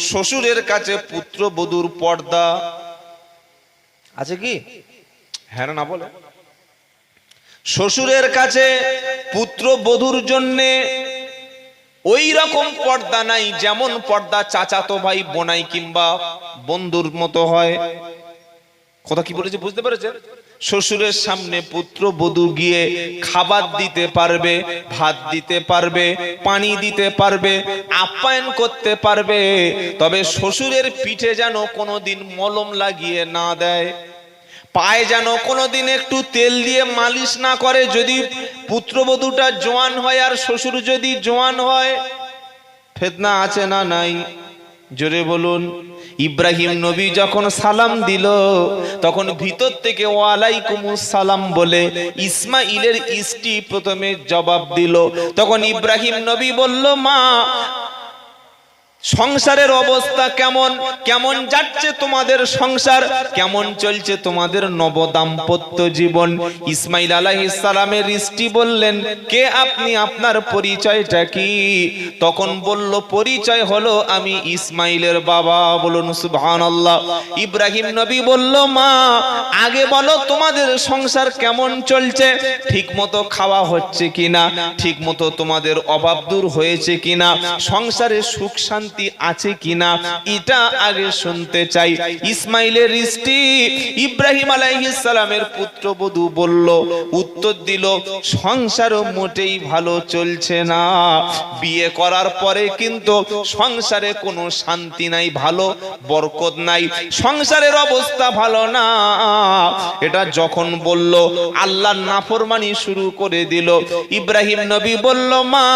শ্বশুরের কাছে পুত্রবধূর পর্দা আছে কি? হ্যাঁ না বলে। শ্বশুরের কাছে পুত্রবধূর জন্যে ওই রকম পর্দা নাই যেমন পর্দা চাচাতো ভাই বোনাই কিংবা বন্ধুর মতো হয়। কথা কি বলেছে বুঝতে পেরেছেন? শ্বশুরের সামনে পুত্রবধূ গিয়ে খাবার দিতে পারবে, ভাত দিতে পারবে, পানি দিতে পারবে, আপ্যায়ন করতে পারবে, তবে শ্বশুরের পিঠে যেন কোনোদিন মলম লাগিয়ে না দেয়, পায়ে যেন কোনোদিন একটু তেল দিয়ে মালিশ না করে। যদি পুত্রবধূটা জোয়ান হয় আর শ্বশুর যদি জোয়ান হয়, ফিতনা আছে না নাই? জোরে বলুন। ইব্রাহিম নবী যখন সালাম দিল তখন ভিতর থেকে ওয়ালাইকুমুস সালাম বলে ইসমাইলের স্ত্রী প্রথমে জবাব দিল। তখন ইব্রাহিম নবী বলল, মা সংসারের অবস্থা কেমন? কেমন যাচ্ছে তোমাদের সংসার? কেমন চলছে তোমাদের নব দাম্পত্য জীবন? ইসমাইল আলাইহিস সালামের স্ত্রী বললেন, কে আপনি? আপনার পরিচয়টা কি? তখন বলল, পরিচয় হলো আমি ইসমাইলের বাবা। বলুন সুবহানাল্লাহ। ইব্রাহিম নবী বলল, মা আগে বলো তোমাদের সংসার কেমন চলছে? ঠিক মতো খাওয়া হচ্ছে কিনা? ঠিক মতো তোমাদের অভাব দূর হয়েছে কিনা? সংসারে সুখ শান্তি আছে কিনা? এটা আগে শুনতে চাই। ইসমাইলের স্ত্রী ইব্রাহিম আলাইহিস সালামের পুত্রবধূ বলল, উত্তর দিল, সংসারও মোটেই ভালো চলছে না। বিয়ে করার পরে কিন্তু সংসারে কোনো শান্তি নাই, ভালো বরকত নাই, সংসারের অবস্থা ভালো না। এটা যখন বলল, আল্লাহর নাফরমানি শুরু করে দিল। ইব্রাহিম নবী বলল, মা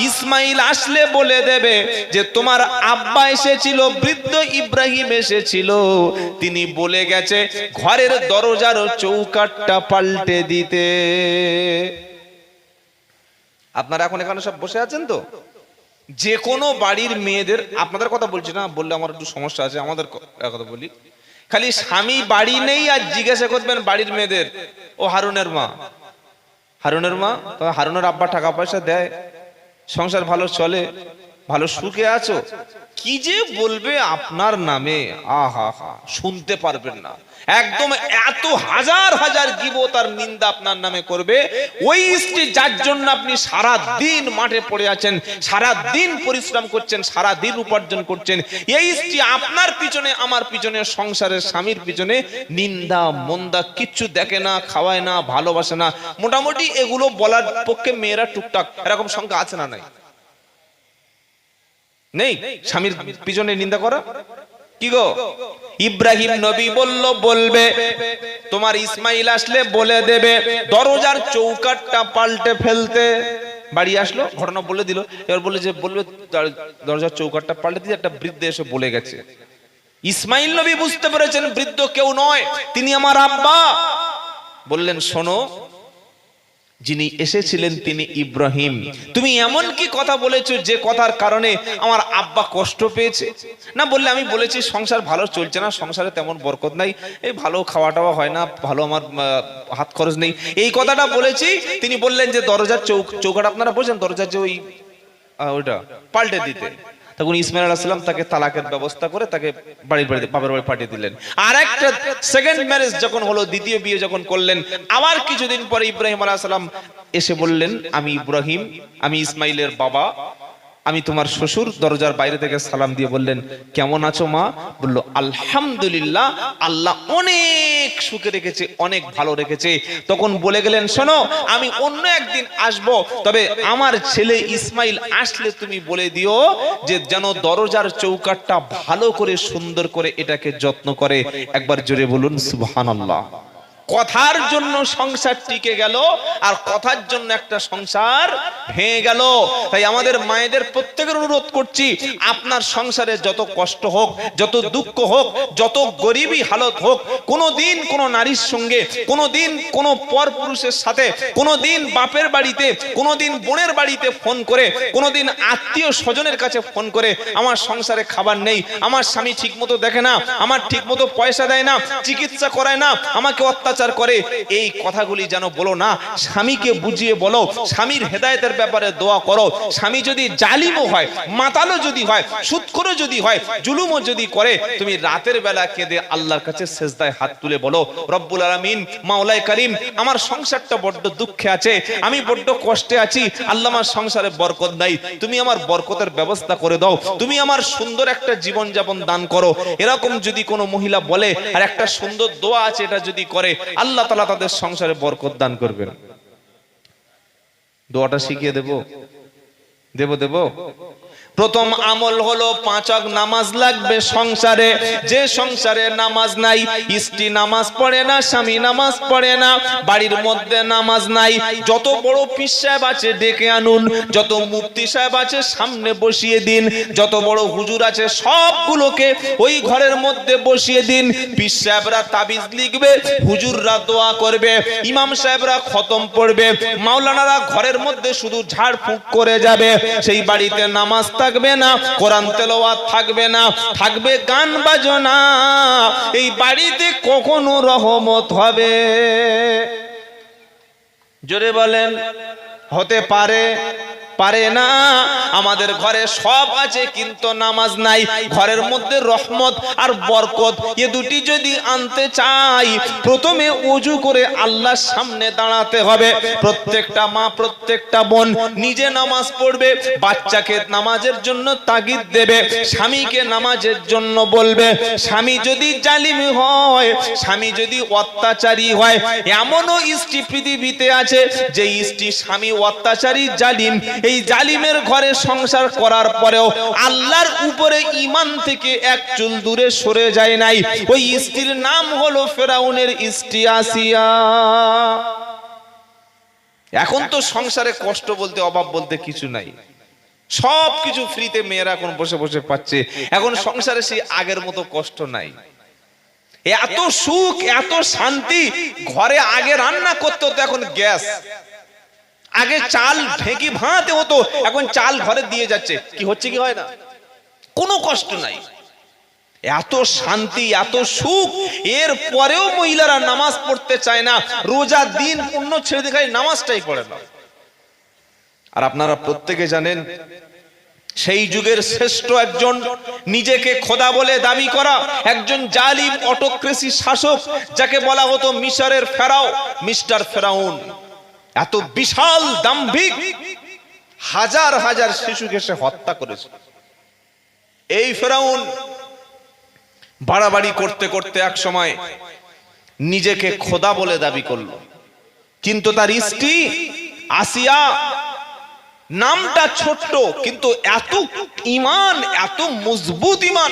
ইসমাইল আসলে বলে দেবে যে তোমার আব্বা এসেছিল, বৃদ্ধ ইব্রাহিম এসেছিল, তিনি বলে গেছে ঘরের দরজার চৌকাঠটা পাল্টে দিতে। আপনারা এখন এখানে সব বসে আছেন তো? যে কোনো বাড়ির মেয়েদের, আপনাদের কথা বলছি না, বললে আমার একটু সমস্যা আছে, আমাদের কথা বলি। খালি স্বামী বাড়ি নেই আর জিজ্ঞাসা করবেন বাড়ির মেয়েদের, ও হারুনের মা, হারুনের মা, তবে হারুনের আব্বা টাকা পয়সা দেয়, সংসার ভালো চলে, ভালো সুখে আছো? কি যে বলবে আপনার নামে, আহা হা, শুনতে পারবেন না। একদম এত হাজার হাজার গীবত আর নিন্দা আপনার নামে করবে। ওই স্ত্রী যার জন্য আপনি সারা দিন মাঠে পড়ে আছেন, সারা দিন পরিশ্রম করছেন, সারা দিন উপার্জন করছেন, এই স্ত্রী আপনার পিছনে আমার পিছনে সংসারের স্বামীর পিছনে নিন্দা মন্দা কিচ্ছু দেখে না, খাওয়ায় না, ভালোবাসে না। মোটামুটি এগুলো বলার পক্ষে মেয়েরা টুকটাক, এরকম সংখ্যা আছে না নাই? নেই স্বামীর পিছনে নিন্দা করা? কি গো? ইব্রাহিম নবী বলল, বলবে তোমার ইসমাইল আসলে বলে দেবে দরজার চৌকাঠটা পাল্টে ফেলতে। বাড়ি আসলো, ঘটনা বলে দিল। এবার বলে যে বলবে দরজার চৌকাঠটা পাল্টে দিয়ে একটা বৃদ্ধ এসে বলে গেছে। ইসমাইল নবী বুঝতে পেরেছেন বৃদ্ধ কেউ নয়, তিনি আমার আব্বা। বললেন, শোনো, যিনি এসেছিলেন তিনি ইব্রাহিম। তুমি এমন কি কথা বলেছো যে কথার কারণে আমার আব্বা কষ্ট পেয়েছে? না বললে আমি বলেছি সংসার ভালো চলছে না, সংসারে তেমন বরকত নাই, এই ভালো খাওয়া টাওয়া হয় না, ভালো আমার হাত খরচ নেই, এই কথাটা বলেছি। তিনি বললেন যে দরজার চৌকাঠ, আপনারা বোঝেন দরজার যে ওইটা পাল্টে দিতে। তখন ইসমাইল আলাইহিস সালাম তাকে তালাকের ব্যবস্থা করে তাকে বাড়ির বাড়িতে বাবার বাড়ি পাঠিয়ে দিলেন। আর একটা সেকেন্ড ম্যারেজ যখন হলো, দ্বিতীয় বিয়ে যখন করলেন, আবার কিছুদিন পরে ইব্রাহিম আলাইহিস সালাম এসে বললেন, আমি ইব্রাহিম, আমি ইসমাইলের বাবা, আমি তোমার শ্বশুর। দরজার বাইরে থেকে সালাম দিয়ে বললেন, কেমন আছো মা? বলল, আলহামদুলিল্লাহ, আল্লাহ অনেক সুখে রেখেছে, অনেক ভালো রেখেছে। তখন বলে গেলেন, শোনো, আমি অন্য একদিন আসব, তবে আমার ছেলে ইসমাইল আসলে তুমি বলে দিও যে যেন দরজার চৌকাঠটা ভালো করে সুন্দর করে এটাকে যত্ন করে। একবার জোরে বলুন সুবহানাল্লাহ। কথার জন্য সংসার টিকে গেল, আর কথার জন্য একটা সংসার ভেঙে গেল। তাই আমাদের মায়েদের প্রত্যেকের অনুরোধ করছি, আপনার সংসারে যত কষ্ট হোক, যত দুঃখ হোক, যত গরিবী হালত হোক, কোনোদিন কোনো নারীর সঙ্গে, কোনোদিন কোনো পর পুরুষের সাথে, কোনোদিন বাপের বাড়িতে, কোনোদিন বোনের বাড়িতে ফোন করে, কোনোদিন আত্মীয় স্বজনের কাছে ফোন করে, আমার সংসারে খাবার নেই, আমার স্বামী ঠিক মতো দেখে না, আমার ঠিক মতো পয়সা দেয় না, চিকিৎসা করায় না, আমাকে অত্যাচার অত্যাচার করে, এই কথাগুলি যেন বলো না। স্বামীকে বুঝিয়ে বলো, স্বামীর হেদায়েতের ব্যাপারে দোয়া করো। স্বামী যদি জালিমও হয়, মাতালও যদি হয়, সুদখোরও যদি হয়, জুলুমও যদি করে, তুমি রাতের বেলা কেঁদে আল্লাহর কাছে সেজদায় হাত তুলে বলো, রব্বুল আলামিন, মাওলাই করিম, আমার সংসারটা বড্ড দুঃখে আছে, আমি বড্ড কষ্টে আছি, আল্লাহ আমার সংসারে বরকত নাই, তুমি আমার বরকতের ব্যবস্থা করে দাও, তুমি আমার সুন্দর একটা জীবন যাপন দান করো। এরকম যদি কোনো মহিলা বলে আর একটা সুন্দর দোয়া আছে এটা যদি করে, আল্লাহ তাআলা তাদের সংসারে বরকত দান করবেন। দোয়াটা শিখিয়ে দেব। প্রথম আমল হলো 5 ওয়াক্ত নামাজ লাগবে সংসারে। যে সংসারে নামাজ নাই, স্ত্রী নামাজ পড়ে না, স্বামী নামাজ পড়ে না, বাড়ির মধ্যে নামাজ নাই, যত বড় পীর সাহেব আছে ডেকে আনুন, যত মুফতি সাহেব আছে সামনে বসিয়ে দিন, যত বড় হুজুর আছে সবগুলোকে ওই ঘরের মধ্যে বসিয়ে দিন। পীর সাহেবরা তাবিজ লিখবে, হুজুররা দোয়া করবে, ইমাম সাহেবরা খতম পড়বে, মাওলানারা ঘরের মধ্যে শুধু ঝাড়ফুঁক করে যাবে। সেই বাড়িতে নামাজ থাকবে না, কোরআন তেলাওয়াত থাকবে না, থাকবে গান বাজনা। এই বাড়িতে কখনো রহমত হবে? জোরে বলেন। হতে পারে না। আমাদের ঘরে সব আছে কিন্তু নামাজ নাই। ঘরের মধ্যে রহমত আর বরকত এ দুটি যদি আনতে চাই, প্রথমে ওযু করে আল্লাহর সামনে দাঁড়াতে হবে। প্রত্যেকটা মা, প্রত্যেকটা বোন নিজে নামাজ পড়বে, বাচ্চাকে নামাজের জন্য তাগিদ দেবে, স্বামীকে নামাজের জন্য বলবে। স্বামী যদি জালিম হয়, স্বামী যদি অত্যাচারী হয়, এমনও স্ত্রী পৃথিবীতে আছে যে স্ত্রী স্বামী অত্যাচারী, জালিম, এই জালিমের ঘরে সংসার করার পরেও আল্লাহর উপরে ঈমান থেকে এক চুল দূরে সরে যায় নাই। ওই স্ত্রীর নাম হলো ফেরাউনের স্ত্রী আসিয়া। এখন তো সংসারে কষ্ট বলতে, অভাব বলতে কিছু নাই, সবকিছু ফ্রিতে মেয়েরা এখন বসে বসে পাচ্ছে। এখন সংসারে সেই আগের মতো কষ্ট নাই, এত সুখ, এত শান্তি। ঘরে আগে রান্না করতে হতো, এখন গ্যাস। আগে চাল ঢেঁকি ভাঙাতে হতো, এখন চাল ঘরে দিয়ে যাচ্ছে। কি হচ্ছে, কি হয় না, কোনো কষ্ট নাই, এত শান্তি, এত সুখ। এর পরেও মহিলারা নামাজ পড়তে চায় না, রোজা দিন পূর্ণ ছেড়ে দিয়ে খালি নামাজটাই পড়ে না। আর আপনারা প্রত্যেকে জানেন, সেই যুগের শ্রেষ্ঠ একজন, নিজেকে খোদা বলে দাবি করা একজন জালিম অটোক্রেসি শাসক, যাকে বলা হতো মিশরের ফেরাও, মিস্টার ফেরাউন। এত বিশাল দাম্ভিক, হাজার হাজার শিশুকে সে হত্যা করেছে। এই ফেরাউন বাড়াবাড়ি করতে করতে এক সময় নিজেকে খোদা বলে দাবি করলো। কিন্তু তার স্ত্রী আসিয়া, নামটা ছোট্ট কিন্তু এত ঈমান, এত মজবুত ঈমান,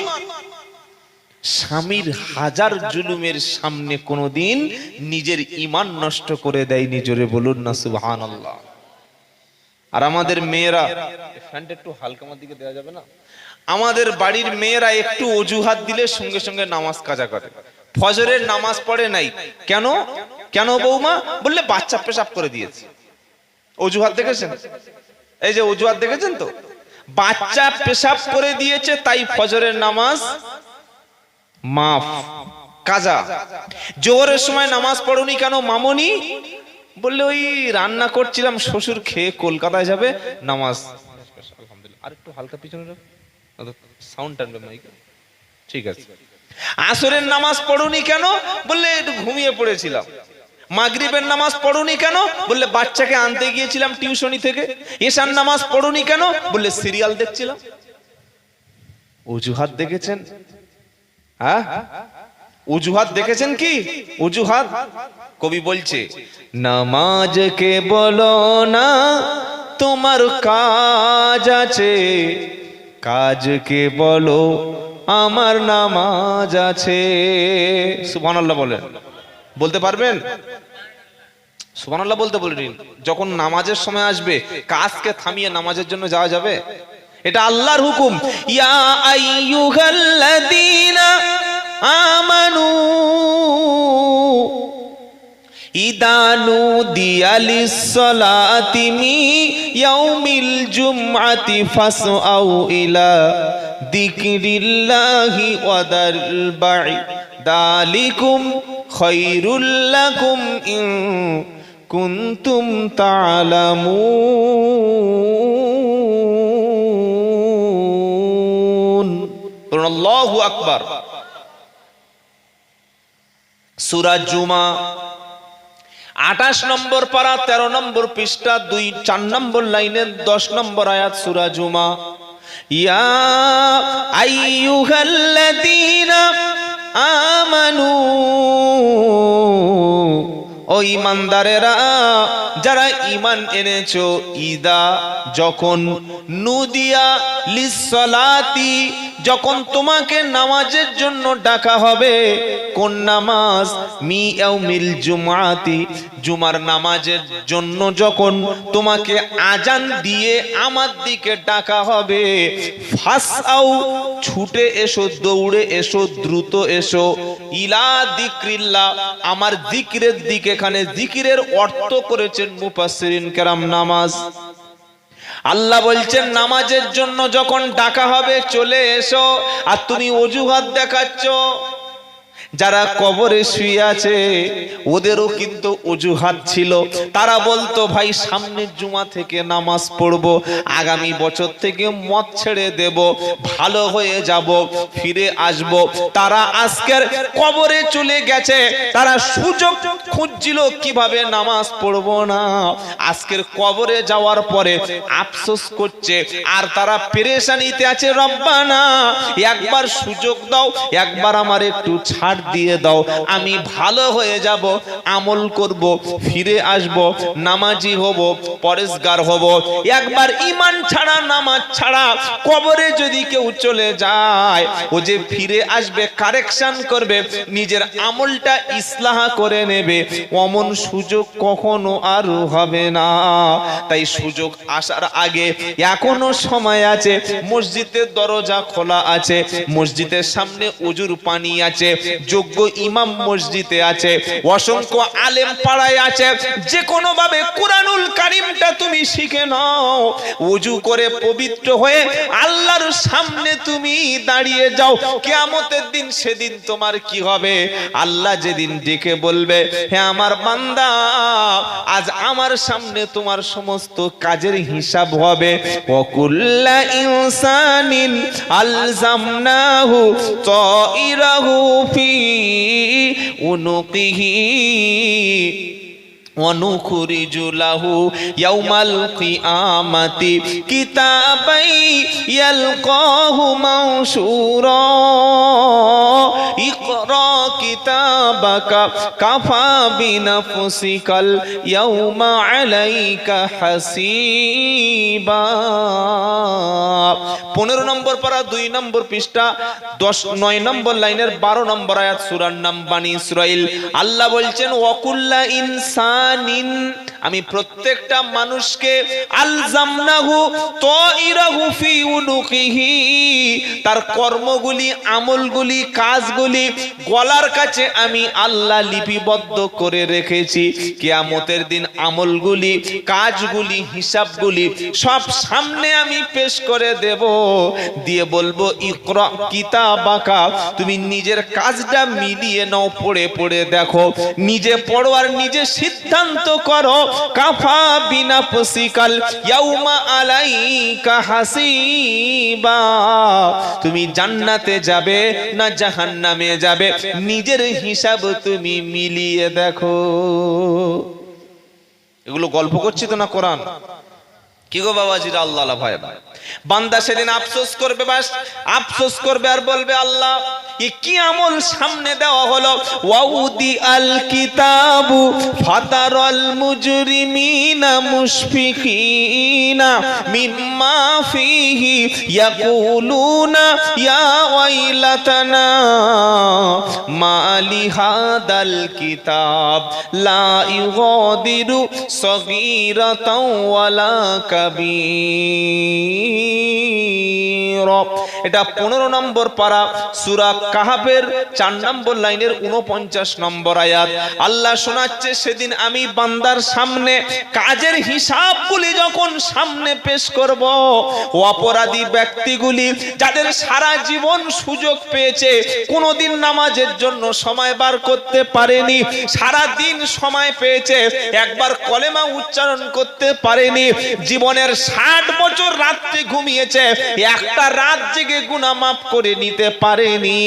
স্বামীর হাজার জুলুমের সামনে কোনোদিন নিজের ঈমান নষ্ট করে দেয়নি। জোরে বলুন না সুবহানাল্লাহ। আর আমাদের মেয়েরা, ফ্যানটা একটু হালকা আমার দিকে দেওয়া যাবে না? আমাদের বাড়ির মেয়েরা একটু অজুহাত দিলে সঙ্গে সঙ্গে নামাজ কাজা করে। ফজরের নামাজ পড়ে নাই, কেন বৌমা? বললে বাচ্চা পেশাব করে দিয়েছে। অজুহাত দেখেছেন? এই যে অজুহাত দেখেছেন তো, বাচ্চা পেশাব করে দিয়েছে তাই ফজরের নামাজ মাফ, কাজা। জোহরের সময় নামাজ পড়ুনি কেন মামনি? বললে ওই রান্না করছিলাম, শ্বশুর খেয়ে কলকাতায় যাবে, নামাজ। আলহামদুলিল্লাহ, আর একটু হালকা পিছনে সাউন্ড টানবে মাইকে, ঠিক আছে। আসরের নামাজ পড়ুনি কেন? বললে একটু ঘুমিয়ে পড়েছিলাম। মাগরিবের নামাজ পড়ুনি কেন? বললে বাচ্চাকে আনতে গিয়েছিলাম টিউশনি থেকে। এশার নামাজ পড়ুনি কেন? বললে সিরিয়াল দেখছিলাম। অজুহাত দেখেছেন? হ্যাঁ, অজুহাত দেখেছেন কি? অজুহাত কবি বলছে, নামাজকে বলো না তোমার কাজ আছে, কাজকে বলো আমার নামাজ আছে। সুবহানাল্লাহ বলেন, বলতে পারবেন? সুবহানাল্লাহ বলতে বলেন। যখন নামাজের সময় আসবে, কাজকে থামিয়ে নামাজের জন্য যাওয়া যাবে? এটা আল্লাহর হুকুম। ইয়া আইয়ুহাল্লাযীনা আমানু ইযা নুদিয়া লিস-সালাতি মিন ইয়াউমিল জুমআতি ফাসআউ ইলা যিকরিল্লাহি ওয়া দারুল বা'i যালিকুম খায়রুল লাকুম ইন কুনতুম তা'লামুন। আল্লাহু আকবার। সূরা জুমা 28 নম্বর পারা 13 নম্বর পৃষ্ঠা 4 নম্বর লাইনের 10 নম্বর আয়াত সূরা জুমা। ইয়া আইয়ুহাল্লাযীনা আমানু, ও ঈমানদারেরা যারা ঈমান এনেছো, ইদা যখন, নুদিয়া লিসসালাতি যখন তোমাকে নামাজের জন্য ডাকা হবে। কোন নামাজ? মি ইয়াউমিল জুমআতি, জুমার নামাজের জন্য যখন তোমাকে আজান দিয়ে আমার দিকে ডাকা হবে। ফাসআউ ছুটে এসো, দৌড়ে এসো, দ্রুত এসো। ইলা যিকরিল্লাহ, আমার জিকিরের দিকে। এখানে জিকিরের অর্থ করেছেন মুফাসসিরিন কেরাম নামাজ। আল্লাহ বলছেন নামাজের জন্য যখন ডাকা হবে চলে এসো। আর তুমি অজুহাত দেখাচ্ছ। যারা কবরে শুয়ে আছে ওদেরও কিন্তু অজুহাত ছিল। তারা বলতো ভাই সামনের জুমা থেকে নামাজ পড়বো, আগামী বছর থেকে মদ ছেড়ে দেব, ভালো হয়ে যাব, ফিরে আসব। তারা আজকের কবরে চলে গেছে, তারা সুযোগ খুঁজছিল কিভাবে নামাজ পড়বো না। আজকের কবরে যাওয়ার পরে আফসোস করছে, আর তারা পেরেশানিতে আছে। রব্বানা একবার সুযোগ দাও, একবার আমার একটু ছাড় দিয়ে দাও, আমি ভালো হয়ে যাব, আমল করব, ফিরে আসব, নামাজি হব, পরেশগার হব। একবার ঈমান ছাড়া, নামাজ ছাড়া কবরে যদি কেউ চলে যায়, ও যে ফিরে আসবে, কারেকশন করবে, নিজের আমলটা ইসলাহ করে নেবে, অমন সুযোগ কখনো আর হবে না। তাই সুযোগ আসার আগে এখনো সময় আছে। মসজিদের দরজা খোলা আছে, মসজিদের সামনে ওজুর পানি আছে, যোগ্য ইমাম মসজিদে আছে, অসংখ্য আলেম পাড়ায় আছে। যে কোনো ভাবে কুরআনুল কারীমটা তুমি শিখে নাও, ওযু করে পবিত্র হয়ে আল্লাহর সামনে তুমি দাঁড়িয়ে যাও। কিয়ামতের দিন সেদিন তোমার কি হবে? আল্লাহ যেদিন ডেকে বলবে, হে আমার বান্দা, আজ আমার সামনে তোমার সমস্ত কাজের হিসাব হবে। ওয়াকুল্লা ইনসানিন আলজামনাহু তাইরাহু ফি উনুকিহি ওয়ানুখরিজু লাহু ইয়াউমাল কিয়ামাতি কিতাবাই ইয়ালকাহু মানশুরা ইকরা কিতাবাকা কাফা বিনাফসিকাল ইয়াউমা আলাইকা হাসিবা। 15 নম্বর পারা 2 নম্বর পৃষ্ঠা 9 নম্বর লাইনের 12 নম্বর আয়াত সূরার নাম বানী ইসরাইল। আল্লাহ বলছেন ওয়াকুল্লা ইনসানিন, আমি প্রত্যেকটা মানুষকে আলজামনাহু তাইরাহু ফি উনুকিহি, তার কর্মগুলি, আমলগুলি, কাজগুলি গলার কাছে আমি আল্লাহ লিপিবদ্ধ করে রেখেছি। কিয়ামতের দিন আমলগুলি, কাজগুলি, হিসাবগুলি সব সামনে আমি পেশ করে দেব, দিয়ে বলবো ইকরা কিতাবাকা, তুমি নিজের কাজটা মিলিয়ে নাও, পড়ে পড়ে দেখো, নিজে পড়ো আর নিজে সিদ্ধান্ত করো। কাফা বিনাফসিকাল ইয়াউমা আলাইকা হাসিবা, তুমি জান্নাতে যাবে না জাহান্নামে যাবে, নিজের হিসাব তুমি মিলিয়ে দেখো। এগুলো গল্প করছি তো না, কোরআন। কি গো বাবাজিরা, আল্লাহ ভাই ভাই, বান্দা সেদিন আফসোস করবে, বাস আফসোস করবে আর বলবে আল্লাহ এ কি আমল সামনে দেওয়া হলো। ওয়াউদি আল কিতাবু ফাতারাল মুজরিমিনা মুশফিকিনা মিম্মা ফিহি ইয়াকুলুনা ইয়া ওয়াইলাতানা মা লিহাদাল কিতাব লা ইউগাদিরু সগীরাতাও ওয়ালা কাবীরা 15, এটা 15 নম্বর পারা, সূরা কাহাফের 4 নম্বর লাইনের 49 নম্বর আয়াত। আল্লাহ শোনাচ্ছে, সেদিন আমি বান্দার সামনে কাজের হিসাবগুলি যখন সামনে পেশ করব, অপরাধী ব্যক্তিগুলি যাদের সারা জীবন সুযোগ পেয়েছে, কোনোদিন নামাজের জন্য সময় বার করতে পারেনি, সারা দিন সময় পেয়েছে, একবার কলেমা উচ্চারণ করতে পারেনি, জীবনের 60 বছর রাত্রে ঘুমিয়েছে, একটা রাত জেগে গুনাহ মাফ করে নিতে পারেনি,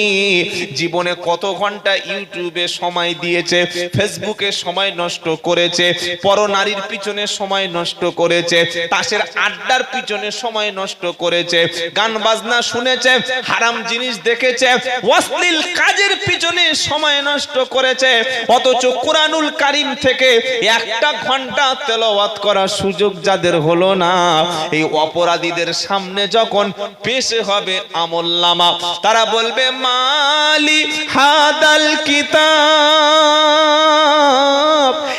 জীবনে কত ঘন্টা ইউটিউবে সময় দিয়েছে, ফেসবুকে সময় নষ্ট করেছে, পরনারীর পিছনে সময় নষ্ট করেছে, তাসের আড্ডার পিছনে সময় নষ্ট করেছে, গান বাজনা শুনেছে, হারাম জিনিস দেখেছে, অশ্লীল কাজের পিছনে সময় নষ্ট করেছে, অথচ কুরআনুল কারীম থেকে একটা ঘন্টা তেলাওয়াত করার সুযোগ যাদের হলো না, এই অপরাধীদের সামনে যখন পেশ হবে আমলনামা, তারা বলবে মালি হাদাল কিতাব,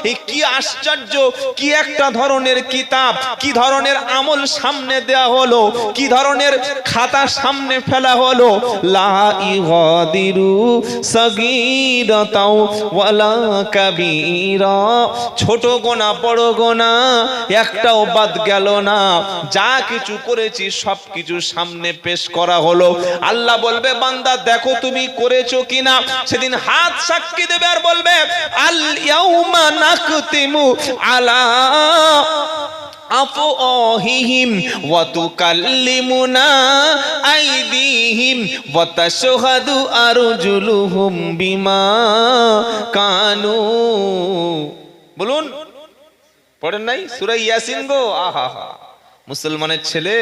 এই কি আশ্চর্য, কি একটা ধরনের কিতাব, কি ধরনের আমল সামনে দেয়া হলো, কি ধরনের খাতা সামনে ফেলা হলো, লা ইগাদিরু সাগীরাতাও ওয়ালা কাবীরা, ছোট গোনা বড় গোনা একটাও বাদ গেল না, যা কিছু করেছি সব কিছু সামনে পেশ করা হলো। আল্লাহ বলবে, বান্দা দেখো তুমি করেছো কিনা। সেদিন হাত সাক্ষী দেবে আর বলবে, আল ইয়াউমা নাকতিমু আলা আফওয়াহিহিম ওয়া তুকাল্লিমুনা আইদিহিম ওয়া তাশহাদু আরজুলুহুম বিমা কানু। বলুন, পড়েন নাই সূরা ইয়াসিন গো? আহা হা, মুসলমানের ছেলে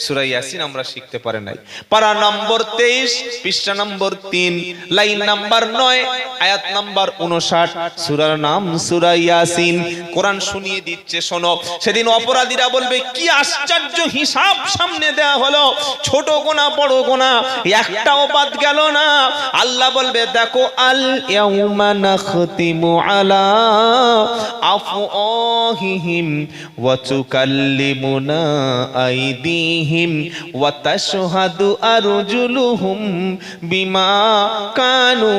সূরা ইয়াসিন আমরা শিখতে পারে নাই। পারা নম্বর 23, পৃষ্ঠা নম্বর 3, লাইন নাম্বার 9, আয়াত নাম্বার 59, সূরার নাম সূরা ইয়াসিন। কোরআন শুনিয়ে দিচ্ছে, শোনো। সেদিন অপরাধীরা বলবে, কি আশ্চর্য হিসাব সামনে দেয়া হলো, ছোট গোনা বড় গোনা একটাও বাদ গেল না। আল্লাহ বলবে, দেখো, আল ইয়াউমা নাখতিমু আলা আফওয়াহিহিম ওয়া তুকাল্লিমুনা আইদিহিম ওয়া তাশহাদু আরজুলুহুম বিমা কানু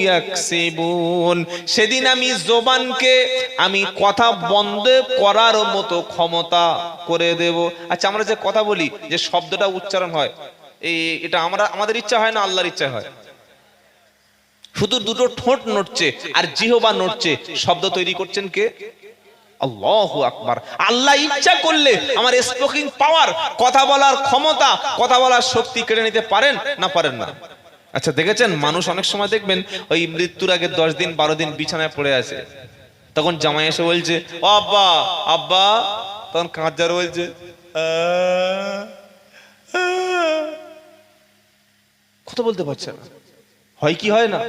ইয়াকসিবুন। সেদিন আমি জবানকে আমি কথা বন্ধ করার মতো ক্ষমতা করে দেব। আচ্ছা, আমরা যে কথা বলি, যে শব্দটা উচ্চারণ হয়, এটা আমাদের ইচ্ছা হয় না, আল্লাহর ইচ্ছা হয়? শুধু দুটো ঠোঁট নড়ছে আর জিহ্বা নড়ছে, শব্দ তৈরি করছেন কে? আল্লাহু আকবার। আল্লাহ ইচ্ছা করলে আমার স্পিকিং পাওয়ার, কথা বলার ক্ষমতা, কথা বলার শক্তি কেড়ে নিতে পারেন না পারেন না? আচ্ছা, দেখেছেন মানুষ অনেক সময় দেখবেন ওই মৃত্যুর আগে 10 দিন 12 দিন বিছানায় পড়ে আছে, তখন জামাই এসে বলছে, ও আব্বা আব্বা, তখন কাঁদজার বলছে কথা বলতে পারছে না, হয় কি হয় না?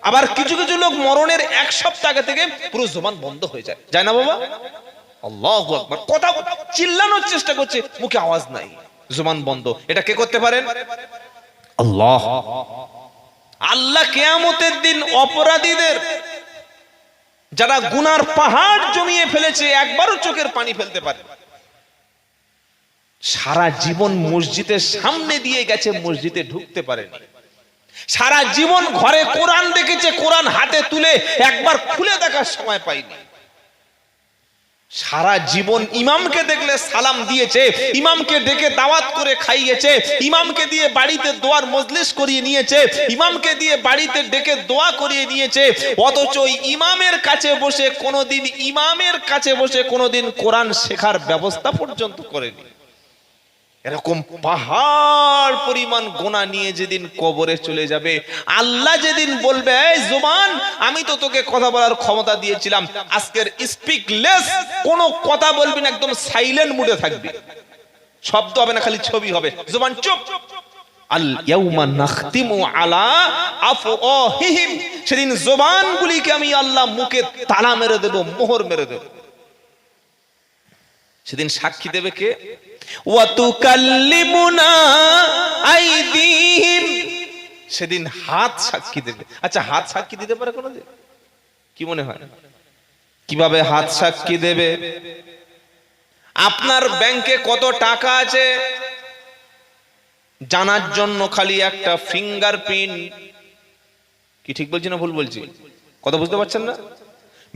আবার কিছু কিছু লোক মরণের 1 সপ্তাহ আগে থেকে পুরো জবান বন্ধ হয়ে যায়, যায় না বাবা? আল্লাহু আকবার। কথা চিল্লানোর চেষ্টা করছে, মুখে আওয়াজ নাই, জবান বন্ধ। এটা কে করতে পারেন? আল্লাহ। আল্লাহ কিয়ামতের দিন অপরাধীদের, যারা গুনার পাহাড় জমিয়ে ফেলেছে, একবারও চোখের পানি ফেলতে পারে, সারা জীবন মসজিদের সামনে দিয়ে গেছে, মসজিদে ঢুকতে পারেনি, সারা জীবন ঘরে কোরআন দেখেছে, কোরআন হাতে তুলে একবার খুলে দেখার সময় পাইনি, সারা জীবন ইমামকে দেখলে সালাম দিয়েছে, ইমামকে ডেকে দাওয়াত করে খাইয়েছে, ইমামকে দিয়ে বাড়িতে দোয়ার মজলিস করিয়ে নিয়েছে, ইমামকে দিয়ে বাড়িতে ডেকে দোয়া করিয়ে নিয়েছে, অথচ ইমামের কাছে বসে কোনোদিন কোরআন শেখার ব্যবস্থা পর্যন্ত করেনি। এরকম পাহাড় পরিমাণ গোনা নিয়ে যেদিন কবরে চলে যাবে, আল্লাহ যেদিন বলবে, এই জবান, আমি তো তোকে কথা বলার ক্ষমতা দিয়েছিলাম, আজকের স্পিকলেস, কোনো কথা বলবি না, একদম সাইলেন্ট মুডে থাকবি, শব্দ হবে না, খালি ছবি হবে, জবান চুপ। আল ইয়াউমা নাখতিমু আলা আফওয়াহিহিম, সেদিন জবানগুলিকে আমি আল্লাহ মুখে তালা মেরে দেব, মোহর মেরে দেব। সেদিন সাক্ষী দেবে কে? ওয়া তুকাল্লিমুনা আইদিহিম, সেদিন হাত সাক্ষী দেবে। আচ্ছা, হাত সাক্ষী দিতে পারে কোনোদিন? কি মনে হয়? কিভাবে হাত সাক্ষী দেবে? আপনার ব্যাংকে কত টাকা আছে জানার জন্য খালি একটা ফিঙ্গারপ্রিন্ট, কি ঠিক বলছি না ভুল বলছি, কথা বুঝতে পারছেন না?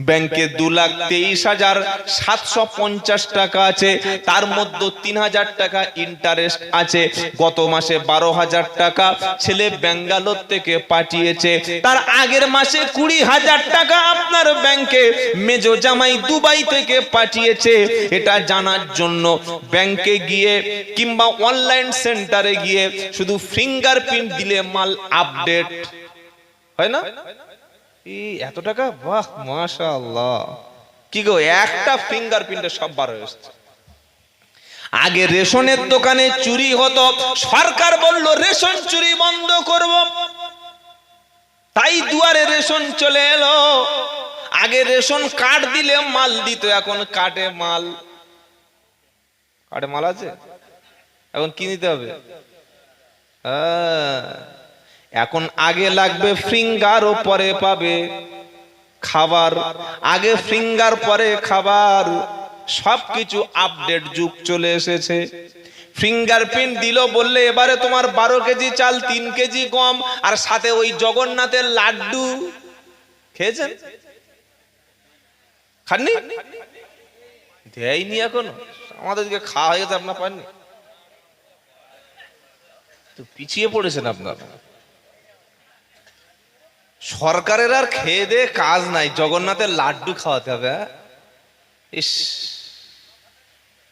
ব্যাংকে 2,23,750 টাকা আছে, তার মধ্যে 3,000 টাকা ইন্টারেস্ট আছে। গত মাসে 12,000 টাকা ছেলে ব্যাঙ্গালোর থেকে পাঠিয়েছে, তার আগের মাসে 20,000 টাকা আপনার ব্যাংকে মেজো জামাই দুবাই থেকে পাঠিয়েছে। এটা জানার জন্য ব্যাংকে গিয়ে কিংবা অনলাইন সেন্টারে গিয়ে শুধু ফিঙ্গারপ্রিন্ট দিলে মাল আপডেট হয় না? এত টাকা, বাহ মাশাআল্লাহ। কি গো, একটা ফিঙ্গারপ্রিন্টে সব বার হয়ে আসছে। আগে রেশনের দোকানে চুরি হতো, সরকার বলল রেশন চুরি বন্ধ করব, তাই দুয়ারে রেশন চলে এলো। আগে রেশন কার্ড দিলে মাল দিত, এখন কার্ডে মাল, কার্ডে মাল আছে, এখন কি নিতে হবে? এখন আগে লাগবে ফিঙ্গার, ও পরে পাবে খাবার। আগে ফিঙ্গার পরে খাবার, সবকিছু আপডেট যুগ চলে এসেছে। ফিঙ্গারপ্রিন্ট দিল বললে এবারে তোমার 12 কেজি চাল, 3 কেজি গম, আর সাথে ওই জগন্নাথের লাড্ডু। খেয়েছেন? খাননি? দেয়নি এখনো? আমাদের দিকে খাওয়া হয়ে গেছে, আপনার পাননি তো, পিছিয়ে পড়েছেন আপনারা। সরকারের আর খেয়ে দে কাজ নাই, জগন্নাথের লাড্ডু খাওয়াতে হবে। ইস,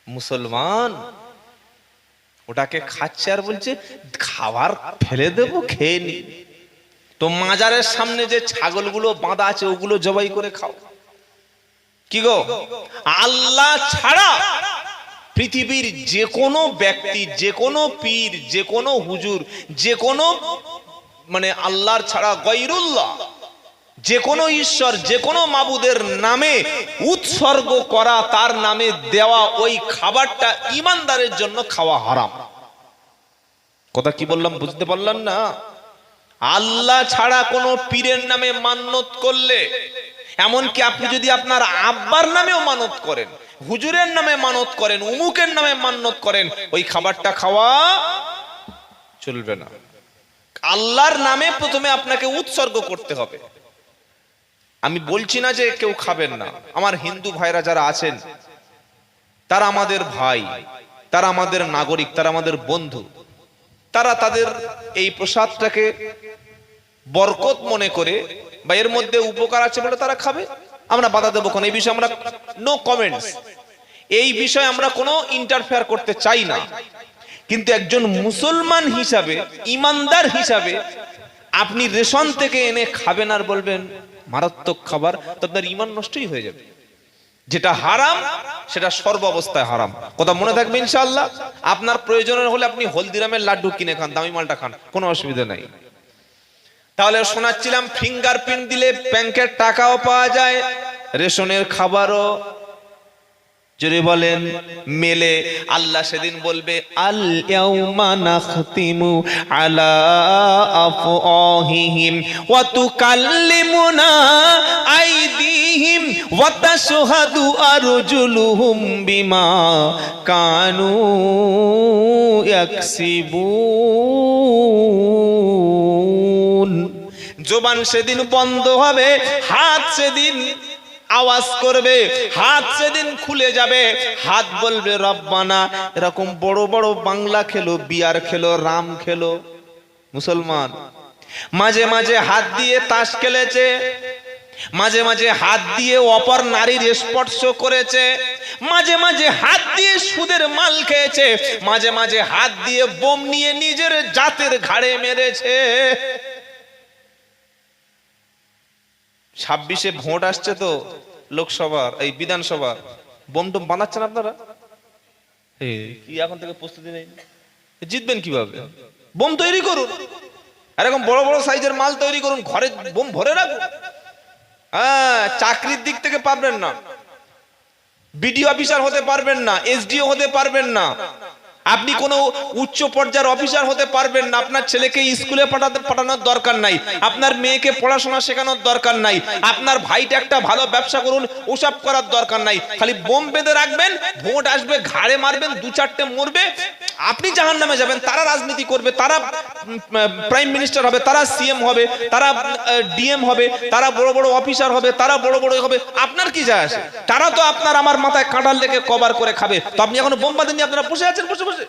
মুসলমান ওটাকে খাচ্ছে আর বলছে খাবার ফেলে দেবো, খেয়ে নি। তো মাজারের সামনে যে ছাগলগুলো বাঁধা আছে ওগুলো জবাই করে খাও। কি গো, আল্লাহ ছাড়া পৃথিবীর যে কোনো ব্যক্তি, যে কোনো পীর, যে কোনো হুজুর, যে কোনো মানে আল্লাহর ছাড়া গায়রুল্লাহ, যে কোনো ঈশ্বর, যে কোনো মাবুদের নামে উৎসর্গ করা, তার নামে দেওয়া ওই খাবারটা ঈমানদারের জন্য খাওয়া হারাম। কথা কি বললাম বুঝতে পারলাম না? আল্লাহ ছাড়া কোনো পীরের নামে মান্যত করলে, এমনকি আপনি যদি আপনার আব্বার নামেও মানত করেন, হুজুরের নামে মানত করেন, উমুকের নামে মান্যত করেন, ওই খাবারটা খাওয়া চলবে না। আল্লাহর নামে প্রথমে আপনাকে উৎসর্গ করতে হবে। আমি বলছি না যে কেউ খাবেন না, আমার হিন্দু ভাইরা যারা আছেন তারা আমাদের ভাই, তারা আমাদের নাগরিক, তারা আমাদের বন্ধু, তারা তাদের এই প্রসাদটাকে বরকত মনে করে বা এর মধ্যে উপকার আছে বলে তারা খাবে, আমরা বাধা দেবো কেন? এই বিষয়ে আমরা নো কমেন্টস, এই বিষয়ে আমরা কোনো ইন্টারফেয়ার করতে চাই না। কিন্তু একজন মুসলমান হিসাবে, ইমানদার হিসাবে আপনি রেশন থেকে এনে খাবেন আর বলবেন মারাত্মক খাবার, তো আপনার ইমান নষ্টই হয়ে যাবে। যেটা হারাম সেটা সর্ব অবস্থায় হারাম, কথা মনে থাকবে ইনশাআল্লাহ। আপনার প্রয়োজনের হলে আপনি হলদিরামের লাড্ডু কিনে খান, দামি মালটা খান, কোনো অসুবিধা নাই। তাহলে শোনাচ্ছিলাম ফিঙ্গারপ্রিন্ট দিলে ব্যাংকের টাকাও পাওয়া যায়, রেশনের খাবারও, যদি বলেন মেলে। আল্লাহ সেদিন বলবে আল ইয়াউমা নাখতিমু আলা আফওয়াহিহিম ওয়া তুকাল্লিমুনা আইদিহিম ওয়া তাশহাদু আরজুলুহুম বিমা কানু ইয়াকসিবুন। জবান সেদিন বন্ধ হবে, হাত সেদিন আওয়াজ করবে, হাত সেদিন খুলে যাবে, হাত বলবে রব্বানা। এরকম বড় বড় বাংলা খেলো, বিয়ার খেলো, রাম খেলো মুসলমান, মাঝে মাঝে হাত দিয়ে তাস খেলেছে, মাঝে মাঝে হাত দিয়ে অপর নারীর স্পর্শ করেছে, মাঝে মাঝে হাত দিয়ে সুদের মাল খেয়েছে, মাঝে মাঝে হাত দিয়ে বোম নিয়ে নিজের জাতের ঘাড়ে মেরেছে। 26-এ ভোট আসছে তো, লোকসভার এই বিধানসভার, বোম টোম বানাচ্ছেন আপনারা? কি এখন থেকে প্রস্তুতি নেই? জিতবেন কিভাবে? বোম তৈরি করুন, এরকম বড় বড় সাইজের মাল তৈরি করুন, ঘরে বোম ভরে রাখুন। হ্যাঁ, চাকরির দিক থেকে পারবেন না, বিডিও অফিসার হতে পারবেন না, এসডিও হতে পারবেন না, আপনি কোনো উচ্চ পর্যায়ের অফিসার হতে পারবেন না, আপনার ছেলেকে স্কুলে পাঠানোর দরকার নাই, আপনার মেয়েকে পড়াশোনা শেখানোর দরকার নাই, আপনার ভাইটা একটা ভালো ব্যবসা করুন, ওসব করার দরকার নাই। খালি বোম বেঁধে রাখবেন, ভোট আসবে ঘাড়ে মারবেন, 2-4টে মরবে, আপনি জাহান্নামে যাবেন, তারা রাজনীতি করবে, তারা প্রাইম মিনিস্টার হবে, তারা সিএম হবে, তারা ডিএম হবে, তারা বড় বড় অফিসার হবে, তারা বড় বড় হবে, আপনার কি যায় আসে? তারা তো আপনার আমার মাথায় কাঁটাল লেগে কভার করে খাবে, তো আপনি এখনো বোম বাঁধেননি, আপনারা বসে আছেন বসে বসে।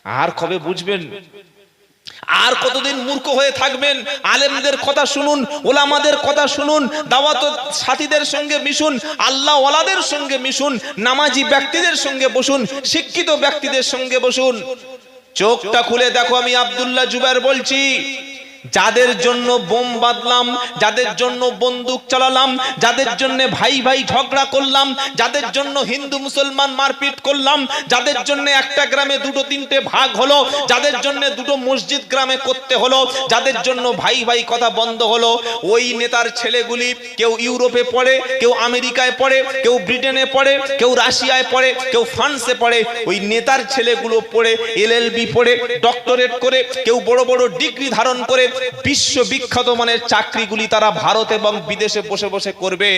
আর কবে বুঝবেন? আর কতদিন মূর্খ হয়ে থাকবেন? আলেমদের কথা শুনুন, ওলামাদের কথা শুনুন, দাওয়াত সাথীদের সঙ্গে মিশুন, আল্লাহ ওয়ালাদের সঙ্গে মিশুন, নামাজি ব্যক্তিদের সঙ্গে বসুন, শিক্ষিত ব্যক্তিদের সঙ্গে বসুন। চোখটা খুলে দেখো, আমি আব্দুল্লাহ জুবায়ের বলছি, যাদের জন্য বোম বাঁধলাম, যাদের জন্য বন্দুক চালালাম, যাদের জন্য ভাই ভাই ঝগড়া করলাম, যাদের জন্য হিন্দু মুসলমান মারপিট করলাম, যাদের জন্য একটা গ্রামে দুটো তিনটে ভাগ হলো, যাদের জন্য দুটো মসজিদ গ্রামে করতে হলো, যাদের জন্য ভাই ভাই কথা বন্ধ হলো, ওই নেতার ছেলেগুলি কেউ ইউরোপে পড়ে, কেউ আমেরিকায় পড়ে, কেউ ব্রিটেনে পড়ে, কেউ রাশিয়ায় পড়ে, কেউ ফ্রান্সে পড়ে। ওই নেতার ছেলেগুলো পড়ে এলএলবি পড়ে ডক্টরেট করে, কেউ বড় বড় ডিগ্রি ধারণ করে বিশ্ববিখ্যাত মানের চাকরিগুলি তারা ভারত এবং বিদেশে বসে বসে করবে।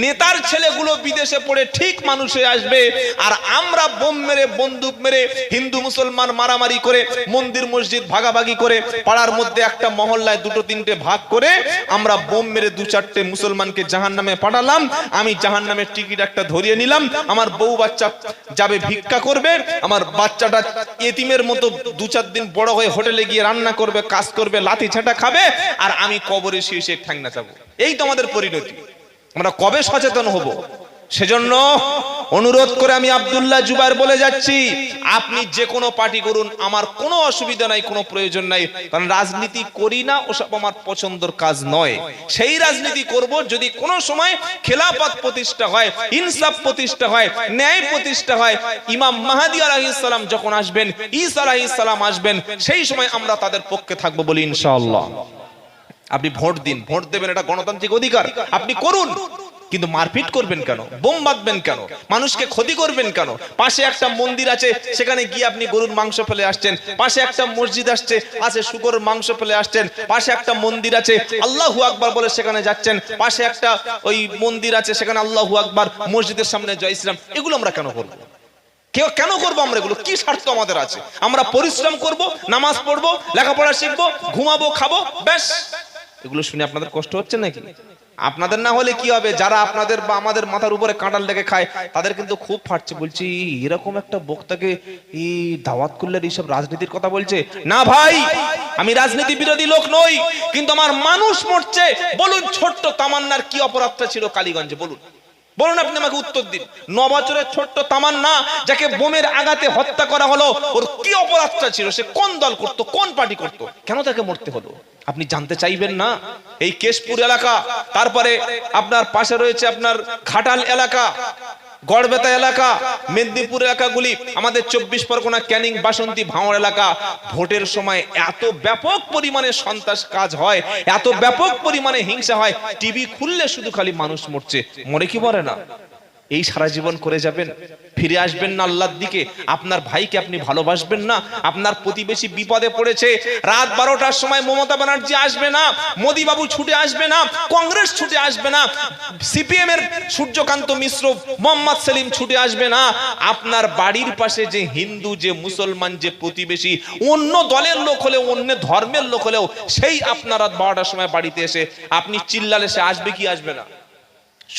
নেতার ছেলেগুলো বিদেশে পড়ে ঠিক মানুষে আসবে, আর আমরা বোম মেরে বন্দুক মেরে হিন্দু মুসলমান মারামারি করে মন্দির মসজিদ ভাগাভাগি করে পাড়ার মধ্যে একটা মহল্লায় দুটো তিনটে ভাগ করে আমরা বোম মেরে দু চারটে মুসলমানকে জাহান্নামে পাঠালাম। আমি জাহান্নামের টিকিট একটা ধরিয়ে নিলাম, আমার বউ বাচ্চা যাবে ভিক্ষা করবে, আমার বাচ্চাটা এতিমের মতো দু চার দিন বড় হয়ে হোটেলে গিয়ে রান্না করবে, কাজ করবে, লাথি ছাটা খাবে, আর আমি কবরে শুয়ে ঠ্যাং নাচাবো। এই তো আমাদের পরিণতি। আমরা কবে সচেতন হব? সেজন্য অনুরোধ করে আমি আব্দুল্লাহ জুবায়ের বলে যাচ্ছি, আপনি যে কোনো পার্টি করুন, আমার কোনো অসুবিধা নাই, কোনো প্রয়োজন নাই, কারণ রাজনীতি করি না, ওসব আমার পছন্দের কাজ নয়। সেই রাজনীতি করব যদি কোনো সময় খেলাফত প্রতিষ্ঠা হয়, ইনসাফ প্রতিষ্ঠা হয়, ন্যায় প্রতিষ্ঠা হয়। ইমাম মাহদী আলাইহিস সালাম যখন আসবেন, ঈসা আলাইহিস সালাম আসবেন, সেই সময় আমরা তাদের পক্ষে থাকবো বলি ইনশাআল্লাহ। আপনি ভোট দিন, ভোট দেবেন, এটা গণতান্ত্রিক অধিকার, আপনি করুন, কিন্তু মারপিট করবেন কেন? বোম বাঁধবেন কেন? মানুষকে ক্ষতি করবেন কেন? পাশে একটা মন্দির আছে, সেখানে গিয়ে আপনি গরুর মাংস ফেলে আসছেন, পাশে একটা মসজিদ আসছে, পাশে শুকরের মাংস ফেলে আসছেন, পাশে একটা মন্দির আছে আল্লাহু আকবার বলে সেখানে যাচ্ছেন, পাশে একটা ওই মন্দির আছে সেখানে আল্লাহু আকবার, মসজিদের সামনে জয় ইসলাম। এগুলো আমরা কেন করবো? কেন করবো আমরা এগুলো? কি স্বার্থ আমাদের আছে? আমরা পরিশ্রম করব, নামাজ পড়বো, লেখাপড়া শিখবো, ঘুমাবো, খাবো, ব্যাস। এগুলো শুনে আপনাদের কষ্ট হচ্ছে নাকি? আপনাদের না হলে কি হবে? যারা আপনাদের বা আমাদের মাথার উপরে কাঁটাল লেগে খায়, তাদের কিন্তু খুব ফাটছে। বলছি এরকম একটা বক্তাকে এই দাওয়াত করলে এইসব রাজনীতির কথা বলছে। না ভাই, আমি রাজনীতি বিরোধী লোক নই, কিন্তু আমার মানুষ মরছে। বলুন ছোট্ট তামান্নার কি অপরাধটা ছিল কালীগঞ্জে? বলুন, বলুন, আপনি আমাকে উত্তর দিন। 9 বছরের ছোট্ট তামান্না, যাকে বোমের আঘাতে হত্যা করা হলো, ওর কি অপরাধটা ছিল? সে কোন দল করতো, কোন পার্টি করতো, কেন তাকে মরতে হলো? আপনি জানতে চাইবেন না? এই কেশপুর এলাকা, তারপরে আপনার পাশে রয়েছে আপনার ঘাটাল এলাকা, গড়বেতা এলাকা, মেদিনীপুর এলাকাগুলি, আমাদের 24 পরগনা ক্যানিং, বাসন্তী, ভাঙড় এলাকা। ভোটের সময় এত ব্যাপক পরিমাণে সন্ত্রাস কাজ হয়, এত ব্যাপক পরিমাণে হিংসা হয়, টিভি খুললে শুধু খালি মানুষ মরছে। মরে কি মরে না? এই সারা জীবন করে যাবেন? ফিরে আসবেন না আল্লাহর দিকে? আপনার ভাইকে আপনি ভালোবাসবেন না? আপনার প্রতিবেশী বিপদে পড়েছে, রাত 12টার সময় মমতা ব্যানার্জি আসবে না, মোদী বাবু ছুটে আসবে না, কংগ্রেস ছুটে আসবে না, সিপিএম এর সূর্যকান্ত মিশ্র, মোহাম্মদ সেলিম ছুটে আসবে না। আপনার বাড়ির পাশে যে হিন্দু, যে মুসলমান, যে প্রতিবেশী, অন্য দলের লোক হলেও, অন্য ধর্মের লোক হলেও, সেই আপনার রাত 12টার সময় বাড়িতে এসে আপনি চিল্লালে সে আসবে কি আসবে না?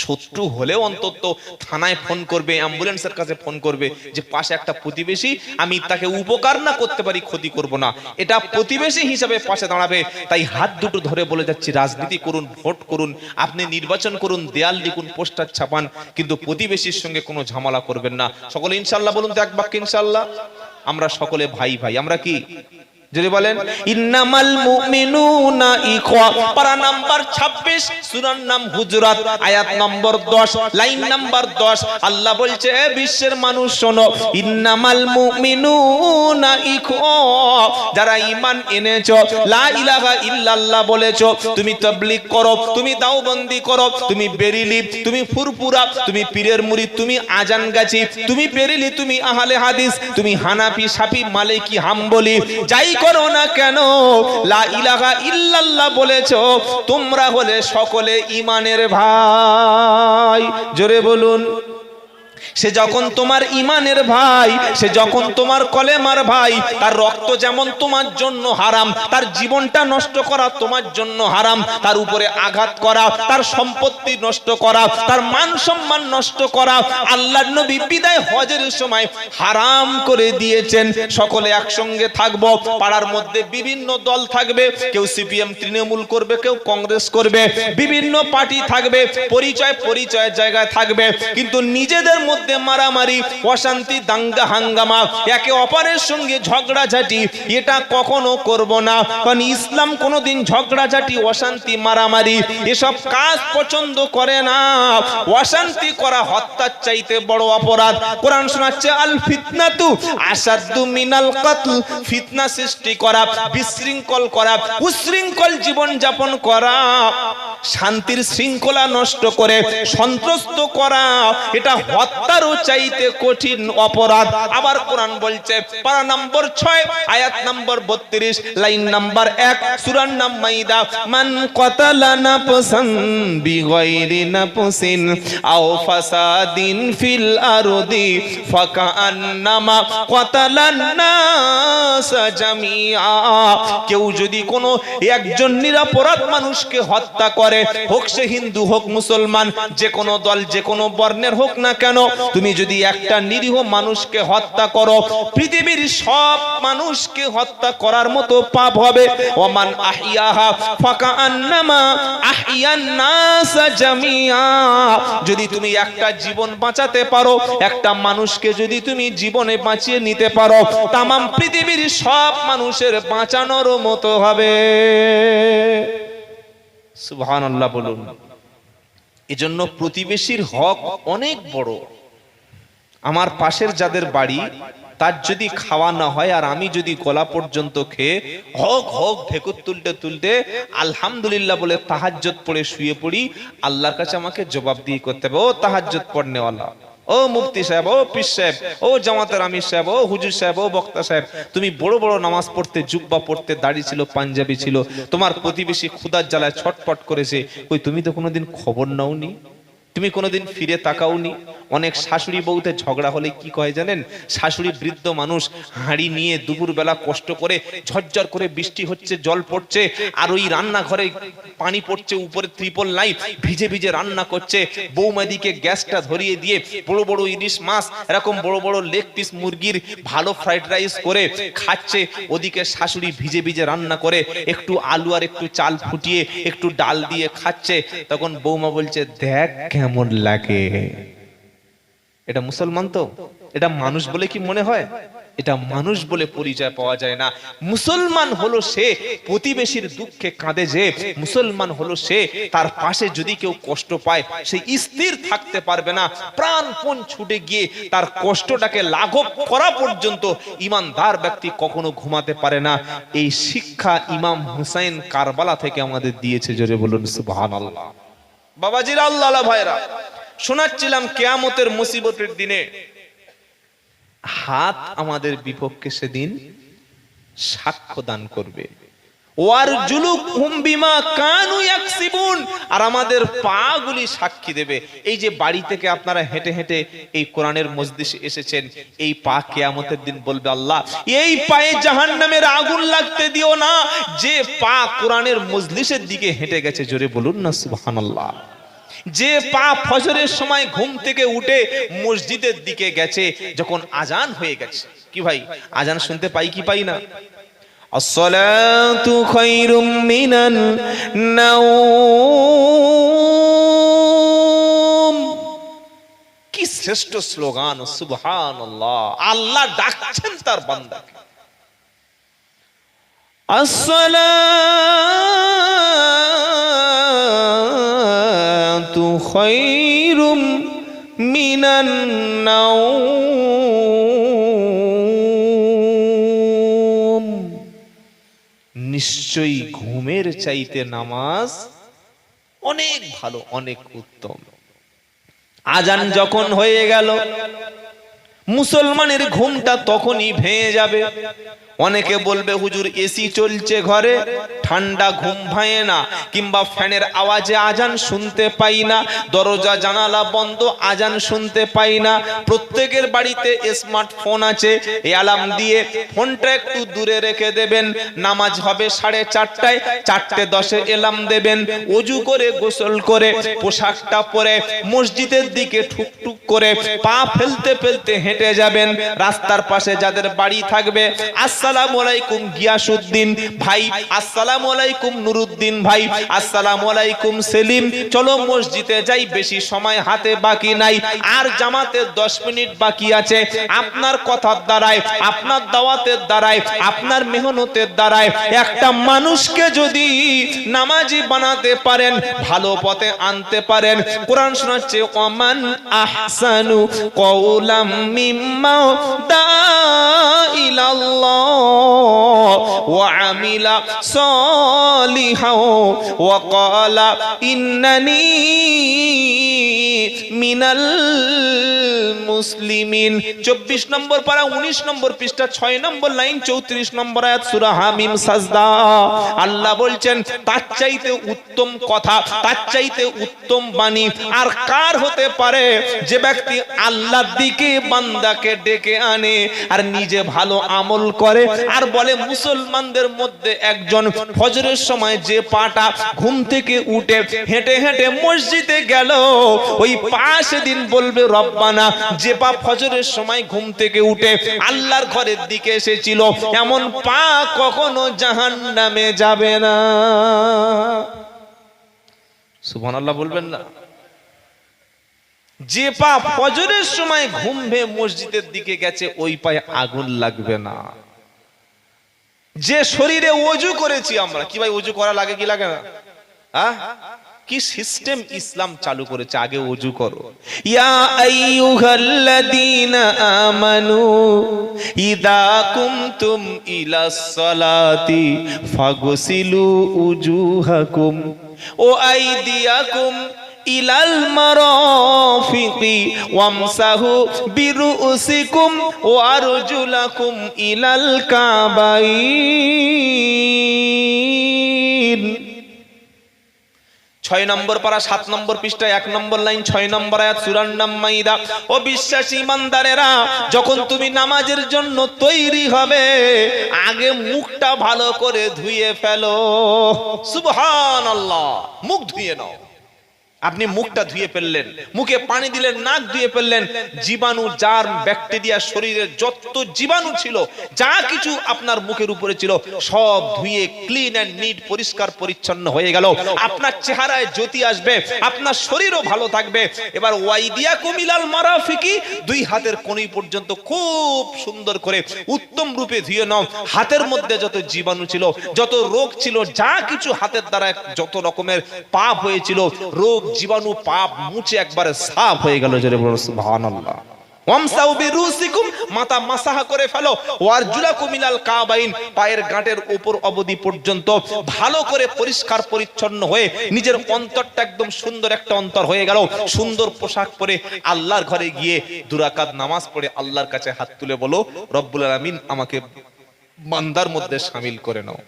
শত্রু হলেও অন্তত থানায় ফোন করবে, অ্যাম্বুলেন্সের কাছে ফোন করবে যে পাশে একটা প্রতিবেশী, আমি তাকে উপকার না করতে পারি, ক্ষতি করব না, এটা প্রতিবেশী হিসাবে পাশে দাঁড়াবে। তাই হাত দুটো ধরে বলে যাচ্ছি, রাজনীতি করুন, ভোট করুন, আপনি নির্বাচন করুন, দেয়াল লিখুন, পোস্টার ছাপান, কিন্তু প্রতিবেশীর সঙ্গে কোনো ঝামেলা করবেন না। সকলে ইনশাআল্লাহ বলুন তো এক বাক্যে ইনশাআল্লাহ। আমরা সকলে ভাই ভাই। আমরা কি? যদি বলেন ইন্নামাল মুমিনুনা ইখওয়া, পারা নাম্বার 26, সূরার নাম হুজুরাত, আয়াত নম্বর 10, লাইন নাম্বার 10। আল্লাহ বলছে, এ বিশ্বের মানুষ শোনো, ইন্নামাল মুমিনুনা ইখওয়া, যারা ঈমান এনেছো, লা ইলাহা ইল্লাল্লাহ বলেছো, তুমি তাবলীগ করো, তুমি দাওবন্দি করো, তুমি বেরিলি, তুমি ফুরফুরা, তুমি পীরের মুরিদ, তুমি আজান গাছি, তুমি বেরিলি, তুমি আহলে হাদিস, তুমি হানাফি, শাফি, মালিকি, হাম্বলি, যাই করো না কেন, লা ইলাহা ইল্লাল্লাহ বলেছো, তোমরা হলে সকলে ঈমানের ভাই। জোরে বলুন। সে যখন তোমার ইমানের ভাই, সে যখন তোমার কলেমার ভাই, তার রক্ত যেমন তোমার জন্য হারাম, তার জীবনটা নষ্ট করা তোমার জন্য হারাম, তার উপরে আঘাত করা, তার সম্পত্তি নষ্ট করা, তার মান সম্মান নষ্ট করা আল্লাহর নবী বিদায় হজের সময় হারাম করে দিয়েছেন। সকলে একসঙ্গে থাকবো, পাড়ার মধ্যে বিভিন্ন দল থাকবে, কেউ সিপিএম তৃণমূল করবে, কেউ কংগ্রেস করবে, বিভিন্ন পার্টি থাকবে, পরিচয়ের জায়গায় থাকবে, কিন্তু নিজেদের মধ্যে মারামারি, অশান্তি, দাঙ্গা হাঙ্গামা, একে অপরের সঙ্গে ঝগড়াঝাটি, এটা কখনো করব না। কারণ ইসলাম কোনোদিন ঝগড়াঝাটি, অশান্তি, মারামারি এসব কাজ পছন্দ করে না। অশান্তি করা হত্যার চাইতে বড় অপরাধ। কোরআন শোনাচ্ছে আল ফিতনাতু আসাদ্দু মিনাল কতল, ফিতনা সৃষ্টি করা, বিশৃঙ্খল করা, উশৃঙ্খল জীবন যাপন করা, শান্তির শৃঙ্খলা নষ্ট করে সন্ত্রস্ত করা, এটা হত্যারও চাইতে কঠিন অপরাধ। আবার কোরআন বলছে পারা নম্বর 6 আয়াত নম্বর 32 লাইন নম্বর 1 সূরার নাম মাইদা, মান কাতালা নাফসান বিগাইরি নাফসিন আও ফাসাদিন ফিল আরদি ফাকান্নামা কাতালান নাস জামিআ। কেউ যদি কোনো একজন নিরপরাধ মানুষকে হত্যা করে, হোক সে হিন্দু হোক মুসলমান, যে কোনো দল যে কোনো বর্ণের হোক না কেন, তুমি যদি একটা নিরীহ মানুষকে হত্যা করো, পৃথিবীর সব মানুষকে হত্যা করার মতো পাপ হবে। ওমান আহিয়াহা ফাকান্নামা আহিয়ান নাস জামিআ। যদি তুমি একটা জীবন বাঁচাতে পারো, একটা মানুষকে যদি তুমি জীবনে বাঁচিয়ে নিতে পারো, তাম পৃথিবীর সব মানুষের বাঁচানোর মতো হবে। সুবহানাল্লাহ বলুন। এজন্য প্রতিবেশীর হক অনেক বড়। আমার পাশের যাদের বাড়ি, তার যদি খাওয়া না হয় আর আমি যদি গলা পর্যন্ত খেয়ে হক হক ঢেকুর তুলতে তুলতে আলহামদুলিল্লাহ বলে তাহাজ্জুদ পড়ে শুয়ে পড়ি, আল্লাহর কাছে আমাকে জবাবদিহি করতে হবে। ও তাহাজ্জুদ পড়নেওয়ালা, ও মুফতি সাহেব, ও পীর সাহেব, ও জামাতের আমির সাহেব, ও হুজুর সাহেব, ও বক্তা সাহেব, তুমি বড় বড় নামাজ পড়তে, জুব্বা পড়তে, দাড়ি ছিল, পাঞ্জাবি ছিল, তোমার প্রতিবেশী ক্ষুধার জ্বালায় ছটপট করেছে, ওই তুমি তো কোনোদিন খবর নাওনি, তুমি কোনোদিন ফিরে তাকাওনি। অনেক শাশুড়ি বউতে ঝগড়া হলে কি কয় জানেন? শাশুড়ি বৃদ্ধ মানুষ হাঁড়ি নিয়ে দুপুরবেলা কষ্ট করে, ঝরঝর করে বৃষ্টি হচ্ছে, জল পড়ছে, আর ওই রান্নাঘরে পানি পড়ছে, উপরে ত্রিপল নাই, ভিজে ভিজে রান্না করছে, বৌমাদিকে গ্যাসটা ধরিয়ে দিয়ে বড় বড় ইলিশ মাছ, এরকম বড় বড় লেগ পিস মুরগির ভালো ফ্রাইড রাইস করে খাচ্ছে, ওদিকে শাশুড়ি ভিজে ভিজে রান্না করে একটু আলু আর একটু চাল ফুটিয়ে একটু ডাল দিয়ে খাচ্ছে। তখন বৌমা বলছে, দেখ কেমন লাগে। এটা মুসলমান তো? এটা মানুষ বলে কি মনে হয়? এটা মানুষ বলে পরিচয় পাওয়া যায় না। মুসলমান হলো সে প্রতিবেশীর দুঃখে কাঁদে, যে মুসলমান হলো সে তার পাশে যদি কেউ কষ্ট পায় সে স্থির থাকতে পারবে না, প্রাণপণ ছুটে গিয়ে তার কষ্টটাকে লাঘব করা পর্যন্ত ইমানদার ব্যক্তি কখনো ঘুমাতে পারে না। এই শিক্ষা ইমাম হুসাইন কারবালা থেকে আমাদের দিয়েছে। জোরে বলুন সুবহানাল্লাহ। বাবাজিরা, আল্লাহ ভাইরা, শোনাচ্ছিলাম কিয়ামতের মুসিবতের দিনে হাত আমাদের বিপক্ষে সেদিন সাক্ষ্য দান করবে। ওয়ারজুলুকুম বিমা কানু ইয়াকসিবুন, আর আমাদের পাগুলি সাক্ষী দেবে। এই যে বাড়ি থেকে আপনারা হেঁটে হেঁটে এই কোরআনের মজলিসে এসেছেন, এই পা কিয়ামতের দিন বলবে, আল্লাহ এই পায়ে জাহান্নামের আগুন লাগতে দিও না, যে পা কোরআনের মজলিসের দিকে হেঁটে গেছে। জোরে বলুন না সুবহানাল্লাহ। যে পা ফজরের সময় ঘুম থেকে উঠে মসজিদের দিকে গেছে, যখন আজান হয়ে গেছে, কি ভাই আজান শুনতে পাই কি পাই না? আসসালাতু খায়রুম মিনান নাওম। কি শ্রেষ্ঠ স্লোগান! সুবহানাল্লাহ। আল্লাহ ডাকছেন তার বান্দাকে। আসসালাতু খায়রুম মিনান নাওম। নিশ্চয়ই ঘুমের চাইতে নামাজ অনেক ভালো, অনেক উত্তম। আজান যখন হয়ে গেল, মুসলমানের ঘুমটা তখনই ভেঙে যাবে। অনেকে বলবে হুজুর এসি চলছে ঘরে, ঠান্ডা ঘুম ভাঙে না, কিংবা ফ্যানের আওয়াজে আজান শুনতে পাই না, দরজা জানালা বন্ধ আজান শুনতে পাই না। প্রত্যেকের বাড়িতে স্মার্টফোন আছে, অ্যালার্ম দিয়ে ফোনটা একটু দূরে রেখে দেবেন। নামাজ হবে 4:30টায়, 4:10 অ্যালার্ম দেবেন। ওযু করে গোসল করে পোশাকটা পরে মসজিদের দিকে ঠুকঠুক করে পা ফেলতে ফেলতে হেঁটে যাবেন। রাস্তার পাশে যাদের বাড়ি থাকবে, আসসালামু আলাইকুম গিয়াসউদ্দিন ভাই, আসসালামু আলাইকুম নুরুদ্দিন ভাই, আসসালামু আলাইকুম সেলিম, চলো মসজিদে যাই, বেশি সময় হাতে বাকি নাই, আর জামাতের 10 মিনিট বাকি আছে। আপনার কথার দ্বারায়, আপনার দাওয়াতের দ্বারায়, আপনার মেহনতের দ্বারায় একটা মানুষকে যদি নামাজি বানাতে পারেন, ভালো পথে আনতে পারেন, কোরআন শোনাচ্ছে ওমান আহসানু কওলাম মিম্মা দা ইলাল্লাহ ওয়া আমিলা সলিহা ওয়া ক্বালা ইন্নানি মিনাল মুসলিমিন। 24 নম্বর পারা 19 নম্বর পৃষ্ঠা 6 নম্বর লাইন 34 নম্বর আয়াত সূরা হামিম সাজদা। আল্লাহ বলছেন তার চাইতে উত্তম কথা, তার চাইতে উত্তম বাণী আর কার হতে পারে, যে ব্যক্তি আল্লাহর দিকে বান্দাকে ডেকে আনে আর নিজে ভালো আমল করে আর বলে মুসলমানদের মধ্যে একজন ফজরের সময় যে পাটা ঘুম থেকে উঠে হেঁটে হেঁটে মসজিদে গেল, ওই পা সেদিন বলবে রব্বানা, যে পা ফজরের সময় ঘুম থেকে উঠে আল্লাহর ঘরের দিকে এসেছিল, এমন পা কখনো জাহান্নামে যাবে না। সুবহানাল্লাহ বলবেন না? যে পা ফজরের সময় ঘুম ভেঙে মসজিদের দিকে গেছে, ওই পায়ে আগুন লাগবে না। যে শরীরে ওযু করেছি আমরা, কি ভাই ওযু করা লাগে কি লাগে না? কি সিস্টেম ইসলাম চালু করেছে, আগে ওযু করো। ইয়া আইয়ুহাল্লাযীনা আমানু ইযা কুমতুম ইলাস সালাতি ফাগসিলু উজুহাকুম ওয়া আইদিয়াকুম ইলাল মারাফিকি ওয়ামসাহু বিরুসিকুম ওয়া আরজুলাকুম ইলাল কাবাইন। 6 নম্বর পারা 7 নম্বর পৃষ্ঠায় 1 নম্বর লাইন 6 নম্বর আয়াত সূরা মাইদা। ও বিশ্বাসী ইমানদারেরা, যখন তুমি নামাজের জন্য তৈরি হবে, আগে মুখটা ভালো করে ধুয়ে ফেলো। সুবহানাল্লাহ, মুখ ধুয়ে নাও। আপনি মুখটা ধুয়ে ফেললেন, মুখে পানি দিলেন, নাক ধুয়ে ফেললেন, জীবাণু, জার্ম, ব্যাকটেরিয়া, শরীরের যত জীবাণু ছিল, যা কিছু আপনার মুখের উপরে ছিল, সব ধুয়ে ক্লিন এন্ড নিট, পরিষ্কার পরিচ্ছন্ন হয়ে গেল। আপনার চেহারায় জ্যোতি আসবে, আপনার শরীরও ভালো থাকবে। এবার ওয়াইদিয়াকুম ইলাল মারাফিকি, দুই হাতের কনুই পর্যন্ত খুব সুন্দর করে উত্তম রূপে ধুয়ে নাও। হাতের মধ্যে যত জীবাণু ছিল, যত রোগ ছিল, যা কিছু হাতের দ্বারা যত রকমের পাপ হয়েছিল, রোগ জীবাণু পাপ মুছে একবারে সাফ হয়ে গেল। জোরে বলুন সুবহানাল্লাহ। ওয়ামসাউ বিরুসিকুম, মাথা মাসাহা করে ফেলো। ওয়ারজুলাকুম ইলাল কাবাইন, পায়ের গাঁটের উপর অবধি পর্যন্ত ভালো করে পরিষ্কার পরিচ্ছন্ন হয়ে নিজের অন্তরটা একদম সুন্দর একটা অন্তর হয়ে গেল। সুন্দর পোশাক পরে আল্লাহর ঘরে গিয়ে 2 রাকাত নামাজ পড়ে আল্লাহর কাছে হাত তুলে বলো, রব্বুল আলামিন আমাকে বান্দার মধ্যে শামিল করে নাও।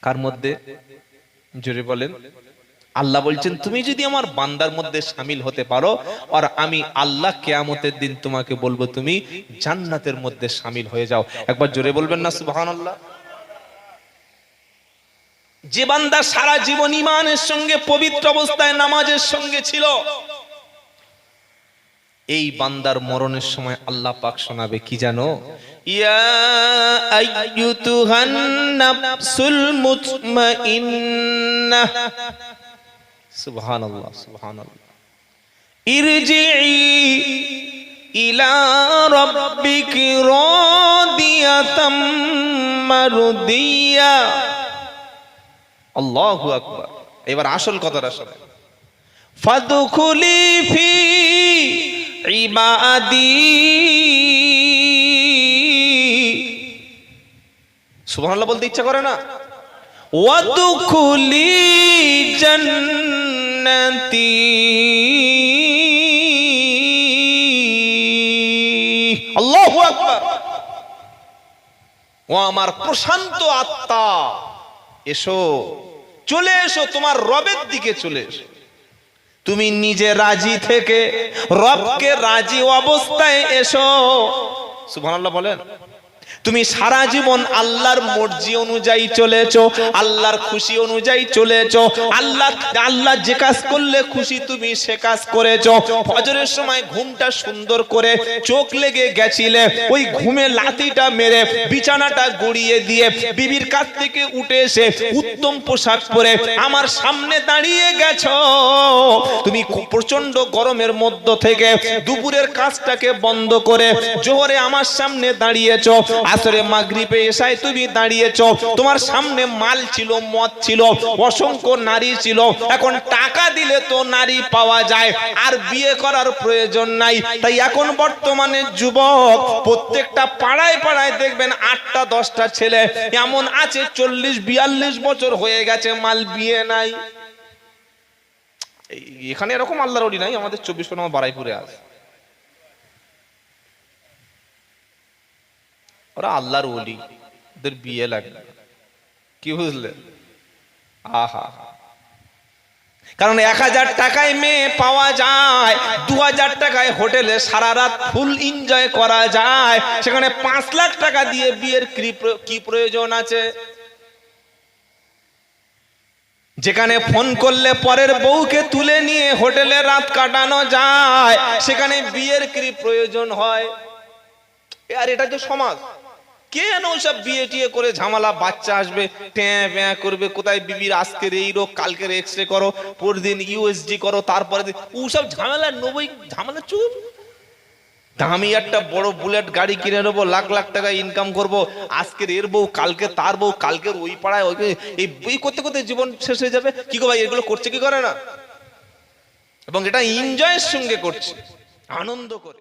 কার মধ্যে? জোরে বলেন। আল্লাহ বলছেন তুমি যদি আমার বান্দার মধ্যে শামিল হতে পারো, আর আমি আল্লাহ কিয়ামতের দিন তোমাকে বলবো তুমি জান্নাতের মধ্যে শামিল হয়ে যাও। একবার জোরে বলবেন না সুবহানাল্লাহ? যে বান্দা সারা জীবন ঈমানের সঙ্গে পবিত্র অবস্থায় নামাজের সঙ্গে ছিল, এই বান্দার মরণের সময় আল্লাহ পাক শোনাবে কি জানো? ইয়া আইয়ুতুহান নাফসুল মুতমাইন্নাহ, সুবহানাল্লাহ সুবহানাল্লাহ, ইরজিই ইলা রাব্বিকি রাদিয়াতাম মারদিয়া। আল্লাহু আকবার। এবার আসল কথাটা শোনেন। ফাদখুলি ফি ইবাদি, সুবহানাল্লাহ বলতে ইচ্ছা করে না? ওয়াদখুলি জান্নাতি, আল্লাহু আকবার। ও আমার প্রশান্ত আত্মা, এসো, চলে এসো, তোমার রবের দিকে চলে এসো। তুমি নিজে রাজি থেকে রবকে রাজি অবস্থায় এসো। সুবহানাল্লাহ বলেন। তুমি সারা জীবন আল্লাহর মর্জি অনুযায়ী চলেছো, আল্লাহর খুশি অনুযায়ী চলেছো। আল্লাহ যে কাজ করলে খুশি তুমি সে কাজ করেছো। ফজরের সময় ঘুমটা সুন্দর করে চোখ লেগে গেছিলে, ওই ঘুমে লাথিটা মেরে বিছানাটা গড়িয়ে দিয়ে বিবির কাছ থেকে উঠে এসে উত্তম পোশাক পরে আমার সামনে দাঁড়িয়ে গেছো। তুমি প্রচন্ড গরমের মধ্য থেকে দুপুরের কাজটাকে বন্ধ করে জোহরে আমার সামনে দাঁড়িয়েছো, আসরে মাগরিবে এশায় তুমি দাঁড়িয়েছো। তোমার সামনে মাল ছিল, মদ ছিল, অসংখ্য নারী ছিল। এখন টাকা দিলে তো নারী পাওয়া যায়, আর বিয়ে করার প্রয়োজন নাই। তাই এখন বর্তমানে যুবক প্রত্যেকটা পাড়ায় পাড়ায় দেখবেন 8টা 10টা ছেলে এমন আছে 40-42 বছর হয়ে গেছে, মাল বিয়ে নাই। এখানে এরকম আল্লাহর ওলি নাই, আমাদের 24 পরগনা বারাইপুরে আছে। ওরা আল্লাহর ওলি, ওদের বিয়ে লাগে, কি বুঝলেন? আহা, কারণ 1000 টাকায় মেয়ে পাওয়া যায়, 2000 টাকায় হোটেলে সারা রাত ফুল এনজয় করা যায়, সেখানে 5 লাখ টাকা দিয়ে বিয়ের কি প্রয়োজন আছে? যেখানে ফোন করলে পরের বউকে তুলে নিয়ে হোটেলে রাত কাটানো যায়, সেখানে বিয়ের কি প্রয়োজন হয়? আর এটা তো সমাজ। কেন ওইসব বিয়ে টিয়ে করে ঝামেলা, বাচ্চা আসবে, ট্যাঁ ব্যাঁ করবে, কোথায় বিবির আজকের এই রোগ, কালকের এক্সরে করো, পরদিন ইউএসজি করো, তারপরে ওসব ঝামেলা নবই ঝামেলা। চুপ, দামি একটা বড় বুলেট গাড়ি কিনে নেবো, লাখ লাখ টাকা ইনকাম করব, আজকের এর বউ, কালকে তার বউ, কালকের ওই পাড়ায় ওই, এই করতে করতে জীবন শেষ হয়ে যাবে। কি গো ভাই, এগুলো করছে কি করে না? এবং এটা এনজয়ের সঙ্গে করছে, আনন্দ করে।